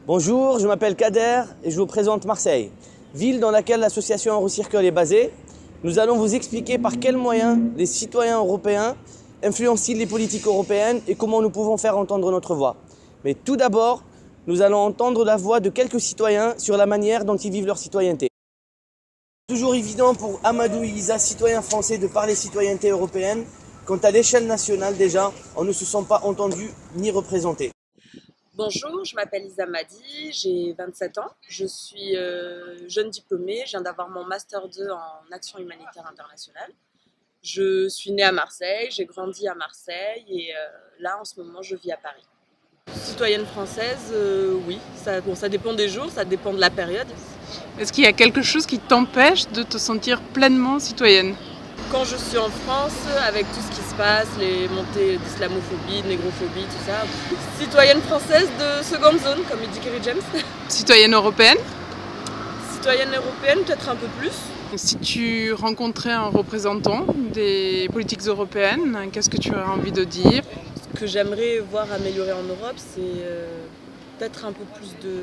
Bonjour, je m'appelle Kader et je vous présente Marseille, ville dans laquelle l'association Eurocircle est basée. Nous allons vous expliquer par quels moyens les citoyens européens influencent les politiques européennes et comment nous pouvons faire entendre notre voix. Mais tout d'abord, nous allons entendre la voix de quelques citoyens sur la manière dont ils vivent leur citoyenneté. Toujours évident pour Amadou Iza, citoyen français, de parler citoyenneté européenne, quand à l'échelle nationale déjà, on ne se sent pas entendu ni représenté. Bonjour, je m'appelle Isa Madi, j'ai 27 ans, je suis jeune diplômée, je viens d'avoir mon Master 2 en action humanitaire internationale. Je suis née à Marseille, j'ai grandi à Marseille et là en ce moment je vis à Paris. Citoyenne française, oui, ça dépend des jours, ça dépend de la période. Est-ce qu'il y a quelque chose qui t'empêche de te sentir pleinement citoyenne? Quand je suis en France, avec tout ce qui se passe, les montées d'islamophobie, de négrophobie, tout ça, citoyenne française de seconde zone, comme il dit Kerry James. Citoyenne européenne? Citoyenne européenne, peut-être un peu plus. Si tu rencontrais un représentant des politiques européennes, qu'est-ce que tu aurais envie de dire? Ce que j'aimerais voir améliorer en Europe, c'est peut-être un peu plus de,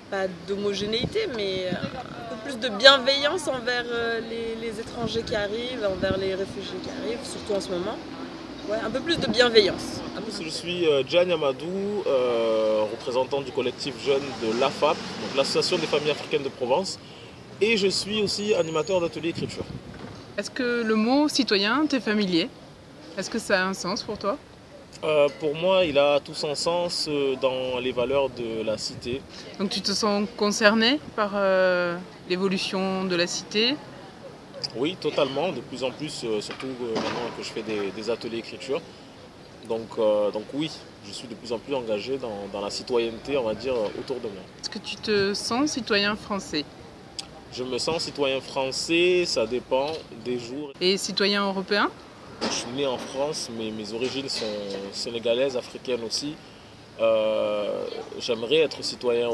pas d'homogénéité, mais un peu plus de bienveillance envers les étrangers qui arrivent, envers les réfugiés qui arrivent, surtout en ce moment. Ouais, un peu plus de bienveillance. Je suis Gianni Amadou, représentant du collectif jeune de l'AFAP, donc l'Association des familles africaines de Provence, et je suis aussi animateur d'atelier écriture. Est-ce que le mot citoyen t'est familier? Est-ce que ça a un sens pour toi? Pour moi, il a tout son sens dans les valeurs de la cité. Donc tu te sens concerné par l'évolution de la cité? Oui, totalement, de plus en plus, surtout maintenant que je fais des ateliers écriture. Donc oui, je suis de plus en plus engagé dans la citoyenneté, on va dire, autour de moi. Est-ce que tu te sens citoyen français? Je me sens citoyen français, ça dépend des jours. Et citoyen européen? Je suis né en France, mais mes origines sont sénégalaises, africaines aussi. J'aimerais être citoyen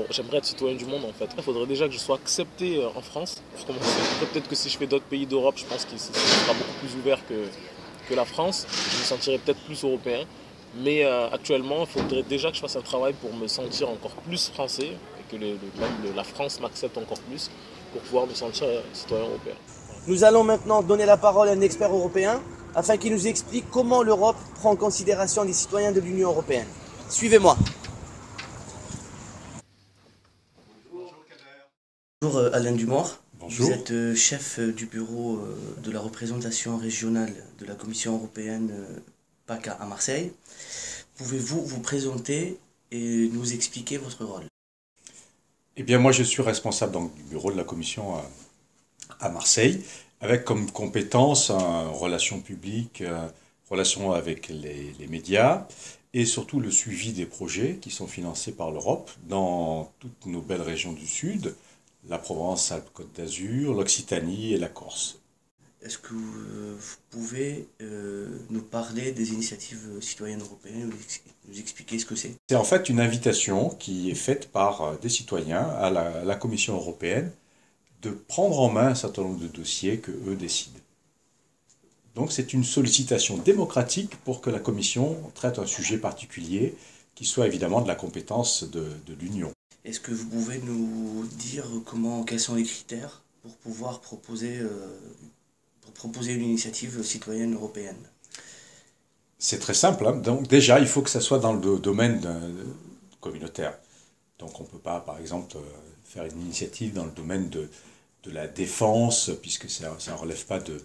du monde en fait. Il faudrait déjà que je sois accepté en France pour commencer. Peut-être que si je fais d'autres pays d'Europe, je pense qu'il sera beaucoup plus ouvert que la France. Je me sentirais peut-être plus européen. Mais actuellement, il faudrait déjà que je fasse un travail pour me sentir encore plus français et que la France m'accepte encore plus pour pouvoir me sentir citoyen européen. Nous allons maintenant donner la parole à un expert européen afin qu'il nous explique comment l'Europe prend en considération les citoyens de l'Union européenne. Suivez-moi. Bonjour Alain Dumort. Bonjour. Vous êtes chef du bureau de la représentation régionale de la Commission européenne PACA à Marseille. Pouvez-vous vous présenter et nous expliquer votre rôle? Eh bien, moi, je suis responsable donc, du bureau de la Commission à Marseille, avec comme compétence relations publiques, relations avec les médias et surtout le suivi des projets qui sont financés par l'Europe dans toutes nos belles régions du Sud, la Provence, Alpes-Côte d'Azur, l'Occitanie et la Corse. Est-ce que vous pouvez nous parler des initiatives citoyennes européennes, nous expliquer ce que c'est? C'est en fait une invitation qui est faite par des citoyens à la Commission européenne de prendre en main un certain nombre de dossiers que eux décident. Donc c'est une sollicitation démocratique pour que la Commission traite un sujet particulier qui soit évidemment de la compétence de l'Union. Est-ce que vous pouvez nous dire quels sont les critères pour pouvoir proposer une initiative citoyenne européenne? C'est très simple, hein. Donc déjà il faut que ça soit dans le domaine communautaire. Donc on ne peut pas par exemple faire une initiative dans le domaine de la défense, puisque ça ne relève pas de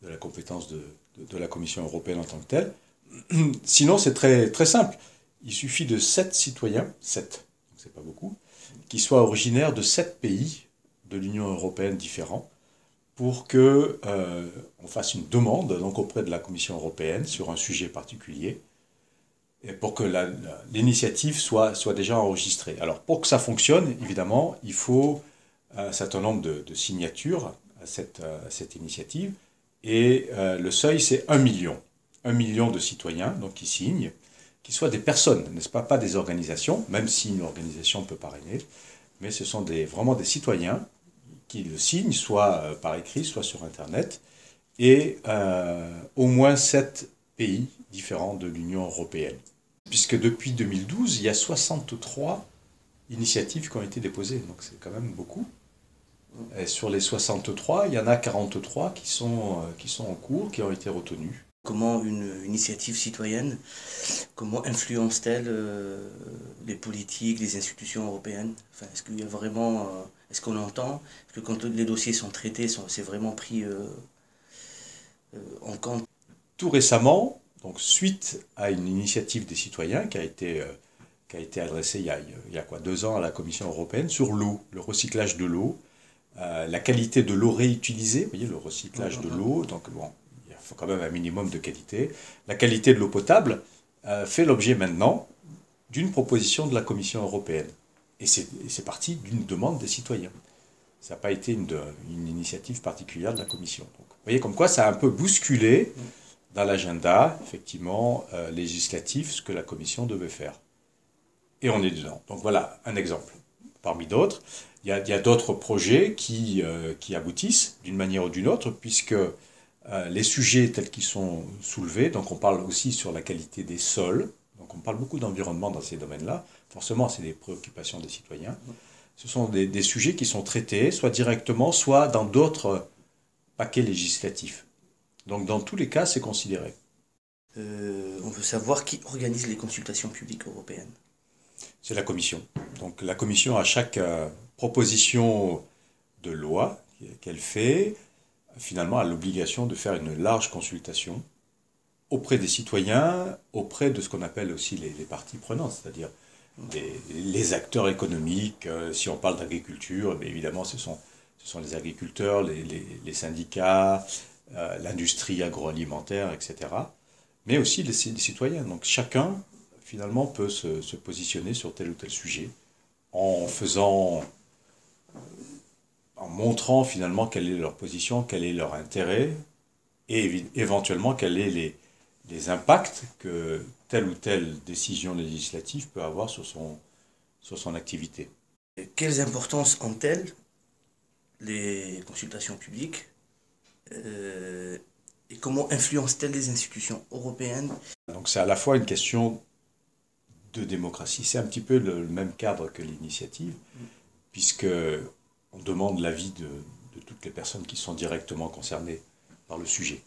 la compétence de la Commission européenne en tant que telle. Sinon, c'est très, très simple. Il suffit de 7 citoyens, 7, donc c'est pas beaucoup, qui soient originaires de 7 pays de l'Union européenne différents, pour que on fasse une demande donc, auprès de la Commission européenne sur un sujet particulier, et pour que l'initiative soit déjà enregistrée. Alors, pour que ça fonctionne, évidemment, il faut un certain nombre de signatures à cette initiative. Et le seuil, c'est 1 million. 1 million de citoyens donc, qui signent, qui soient des personnes, n'est-ce pas, pas des organisations, même si une organisation peut parrainer, mais ce sont vraiment des citoyens qui le signent, soit par écrit, soit sur Internet, et au moins 7 pays différents de l'Union européenne. Puisque depuis 2012, il y a 63 initiatives qui ont été déposées. Donc c'est quand même beaucoup. Et sur les 63, il y en a 43 qui sont en cours, qui ont été retenus. Comment une initiative citoyenne, comment influence-t-elle les politiques, les institutions européennes? Enfin, est-ce qu'il y a vraiment, est-ce qu'on entend? Est-ce que quand les dossiers sont traités, c'est vraiment pris en compte? Tout récemment, donc suite à une initiative des citoyens qui a été adressée il y a 2 ans à la Commission européenne sur l'eau, le recyclage de l'eau, la qualité de l'eau réutilisée, vous voyez, le recyclage de l'eau, donc bon, il faut quand même un minimum de qualité. La qualité de l'eau potable fait l'objet maintenant d'une proposition de la Commission européenne. Et c'est parti d'une demande des citoyens. Ça n'a pas été une initiative particulière de la Commission. Donc, vous voyez comme quoi ça a un peu bousculé dans l'agenda, effectivement, législatif, ce que la Commission devait faire. Et on est dedans. Donc voilà un exemple. Parmi d'autres, il y a d'autres projets qui aboutissent d'une manière ou d'une autre, puisque les sujets tels qu'ils sont soulevés, donc on parle aussi sur la qualité des sols, donc on parle beaucoup d'environnement dans ces domaines-là, forcément c'est des préoccupations des citoyens. Ce sont des sujets qui sont traités, soit directement, soit dans d'autres paquets législatifs. Donc dans tous les cas, c'est considéré. On veut savoir qui organise les consultations publiques européennes. C'est la Commission. Donc la Commission, à chaque proposition de loi qu'elle fait, finalement, a l'obligation de faire une large consultation auprès des citoyens, auprès de ce qu'on appelle aussi les parties prenantes, c'est-à-dire les acteurs économiques. Si on parle d'agriculture, évidemment, ce sont les agriculteurs, les syndicats, l'industrie agroalimentaire, etc. Mais aussi les citoyens. Donc chacun, finalement, peut se positionner sur tel ou tel sujet en montrant finalement quelle est leur position, quel est leur intérêt et éventuellement quels sont les impacts que telle ou telle décision législative peut avoir sur son activité. Quelles importances ont-elles les consultations publiques et comment influencent-elles les institutions européennes? Donc c'est à la fois une question de démocratie, c'est un petit peu le même cadre que l'initiative, puisque on demande l'avis de toutes les personnes qui sont directement concernées par le sujet.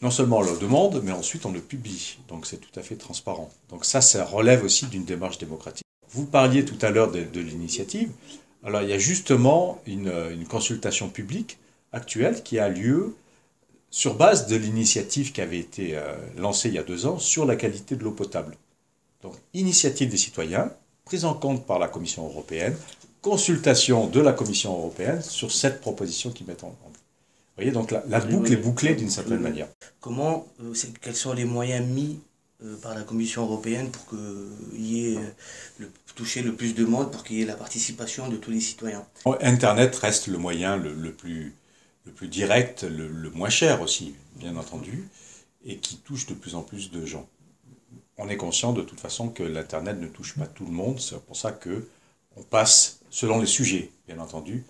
Non seulement on le demande, mais ensuite on le publie, donc c'est tout à fait transparent. Donc ça relève aussi d'une démarche démocratique. Vous parliez tout à l'heure de l'initiative, alors il y a justement une consultation publique actuelle qui a lieu sur base de l'initiative qui avait été lancée il y a 2 ans sur la qualité de l'eau potable. Donc initiative des citoyens, prise en compte par la Commission européenne, consultation de la Commission européenne sur cette proposition qu'ils mettent en place. Vous voyez, donc la boucle est bouclée d'une certaine manière. Quels sont les moyens mis par la Commission européenne pour toucher le plus de monde, pour qu'il y ait la participation de tous les citoyens? Internet reste le moyen le plus direct, le moins cher aussi, bien entendu, et qui touche de plus en plus de gens. On est conscient de toute façon que l'Internet ne touche pas tout le monde, c'est pour ça qu'on passe, selon les sujets, bien entendu,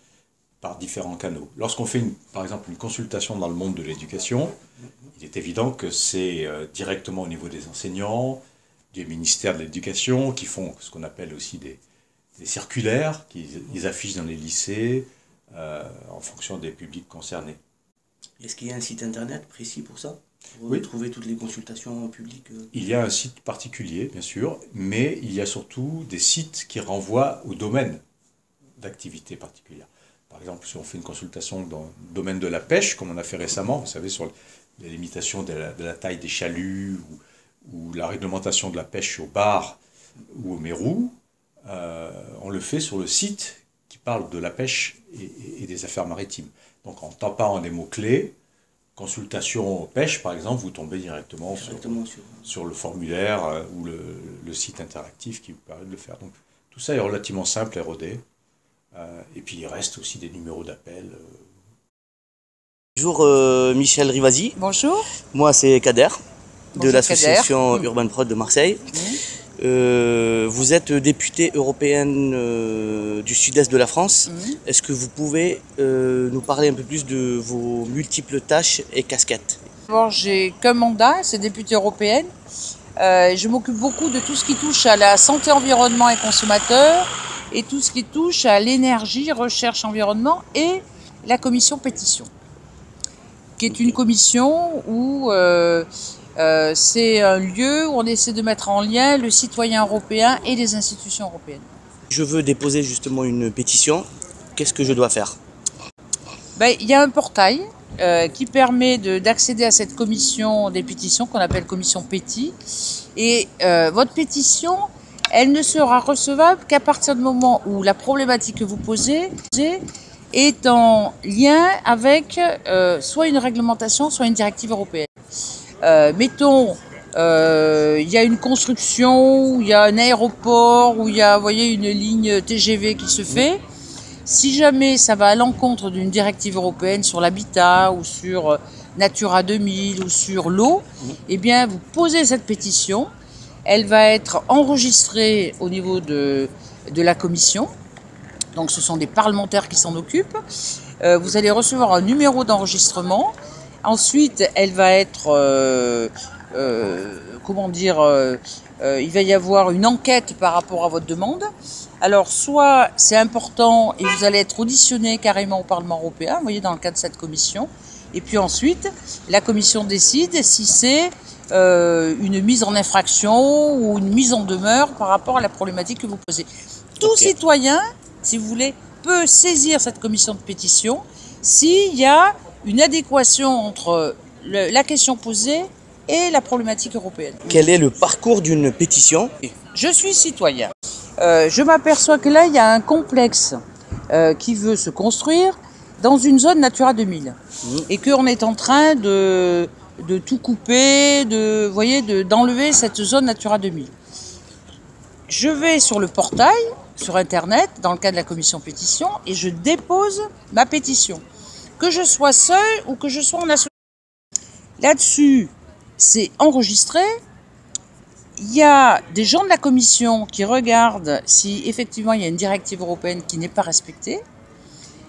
par différents canaux. Lorsqu'on fait par exemple une consultation dans le monde de l'éducation, il est évident que c'est directement au niveau des enseignants, des ministères de l'éducation, qui font ce qu'on appelle aussi des circulaires, qu'ils affichent dans les lycées, en fonction des publics concernés. Est-ce qu'il y a un site internet précis pour ça? Pour oui. Trouver toutes les consultations publiques? Il y a un site particulier, bien sûr, mais il y a surtout des sites qui renvoient au domaine d'activité particulière. Par exemple, si on fait une consultation dans le domaine de la pêche, comme on a fait récemment, vous savez, sur les limitations de la taille des chaluts ou la réglementation de la pêche au bar ou au mérou, on le fait sur le site qui parle de la pêche et des affaires maritimes. Donc en tapant des mots-clés, consultation pêche par exemple, vous tombez directement sur le formulaire ou le site interactif qui vous permet de le faire. Donc tout ça est relativement simple et rodé. Et puis il reste aussi des numéros d'appel. Bonjour Michel Rivasi. Bonjour. Moi c'est Kader, de l'association Kader. Urban Prod de Marseille. Vous êtes députée européenne du sud-est de la France. Est-ce que vous pouvez nous parler un peu plus de vos multiples tâches et casquettes? D'abord, j'ai qu'un mandat, c'est députée européenne. Je m'occupe beaucoup de tout ce qui touche à la santé, environnement et consommateurs et tout ce qui touche à l'énergie, recherche, environnement et la commission pétition, qui est une commission où c'est un lieu où on essaie de mettre en lien le citoyen européen et les institutions européennes. Je veux déposer justement une pétition. Qu'est-ce que je dois faire? Il y a un portail qui permet d'accéder à cette commission des pétitions qu'on appelle commission Péti. Et votre pétition, elle ne sera recevable qu'à partir du moment où la problématique que vous posez est en lien avec soit une réglementation, soit une directive européenne. Mettons, il y a une construction, il y a un aéroport, où il y a, vous voyez, une ligne TGV qui se fait. Si jamais ça va à l'encontre d'une directive européenne sur l'habitat ou sur Natura 2000 ou sur l'eau, eh bien, vous posez cette pétition. Elle va être enregistrée au niveau de la commission. Donc, ce sont des parlementaires qui s'en occupent. Vous allez recevoir un numéro d'enregistrement. Ensuite, elle va être, il va y avoir une enquête par rapport à votre demande. Alors, soit c'est important et vous allez être auditionné carrément au Parlement européen, vous voyez, dans le cadre de cette commission. Et puis ensuite, la commission décide si c'est une mise en infraction ou une mise en demeure par rapport à la problématique que vous posez. Tout citoyen, si vous voulez, peut saisir cette commission de pétition s'il y a une adéquation entre la question posée et la problématique européenne. Quel est le parcours d'une pétition? Je suis citoyen. Je m'aperçois que là, il y a un complexe qui veut se construire dans une zone Natura 2000. Et qu'on est en train de tout couper, d'enlever cette zone Natura 2000. Je vais sur le portail, sur Internet, dans le cadre de la commission pétition, et je dépose ma pétition. Que je sois seul ou que je sois en association. Là-dessus, c'est enregistré. Il y a des gens de la commission qui regardent si effectivement il y a une directive européenne qui n'est pas respectée.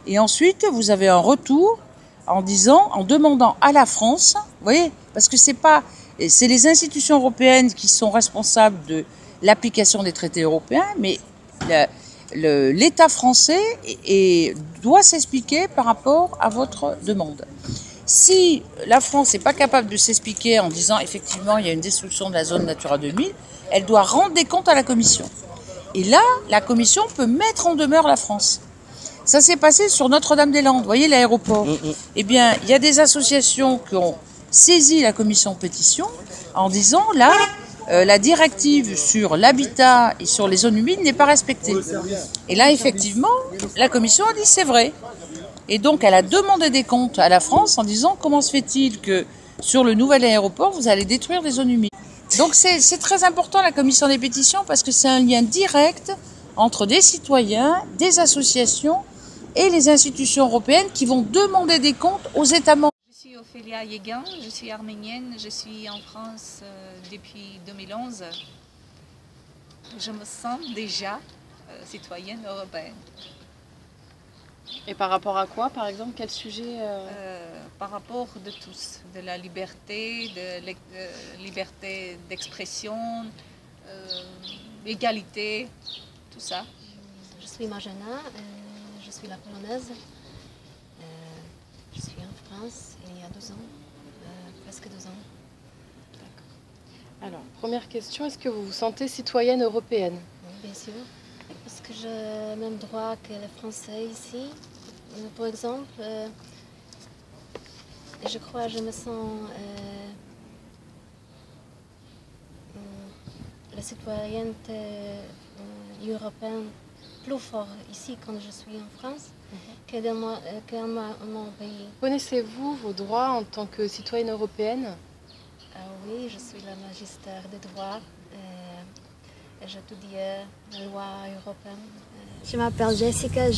Et ensuite, vous avez un retour en demandant à la France, vous voyez, parce que c'est les institutions européennes qui sont responsables de l'application des traités européens, mais l'État français doit s'expliquer par rapport à votre demande. Si la France n'est pas capable de s'expliquer en disant effectivement il y a une destruction de la zone Natura 2000, elle doit rendre des comptes à la Commission. Et là, la Commission peut mettre en demeure la France. Ça s'est passé sur Notre-Dame-des-Landes, vous voyez l'aéroport. Eh bien, il y a des associations qui ont saisi la commission pétition en disant là, la directive sur l'habitat et sur les zones humides n'est pas respectée. Et là, effectivement, la commission a dit c'est vrai. Et donc, elle a demandé des comptes à la France en disant comment se fait-il que sur le nouvel aéroport, vous allez détruire des zones humides. Donc, c'est très important la commission des pétitions parce que c'est un lien direct entre des citoyens, des associations et les institutions européennes qui vont demander des comptes aux États membres. Je suis Ophélia Yegan, je suis arménienne, je suis en France depuis 2011. Je me sens déjà citoyenne européenne. Et par rapport à quoi, par exemple? Quel sujet Par rapport de tous, de la liberté, liberté d'expression, égalité, tout ça. Je suis Marjana, je suis la polonaise. Je suis en France il y a 2 ans, presque 2 ans. Alors, première question, est-ce que vous vous sentez citoyenne européenne? Oui, bien sûr. Parce que j'ai le même droit que les Français ici. Par exemple, je crois que je me sens la citoyenneté européenne plus fort ici quand je suis en France que dans mon pays. Connaissez-vous vos droits en tant que citoyenne européenne? Oui, je suis la magistère des droits. J'étudie la loi européenne. Je m'appelle Jessica.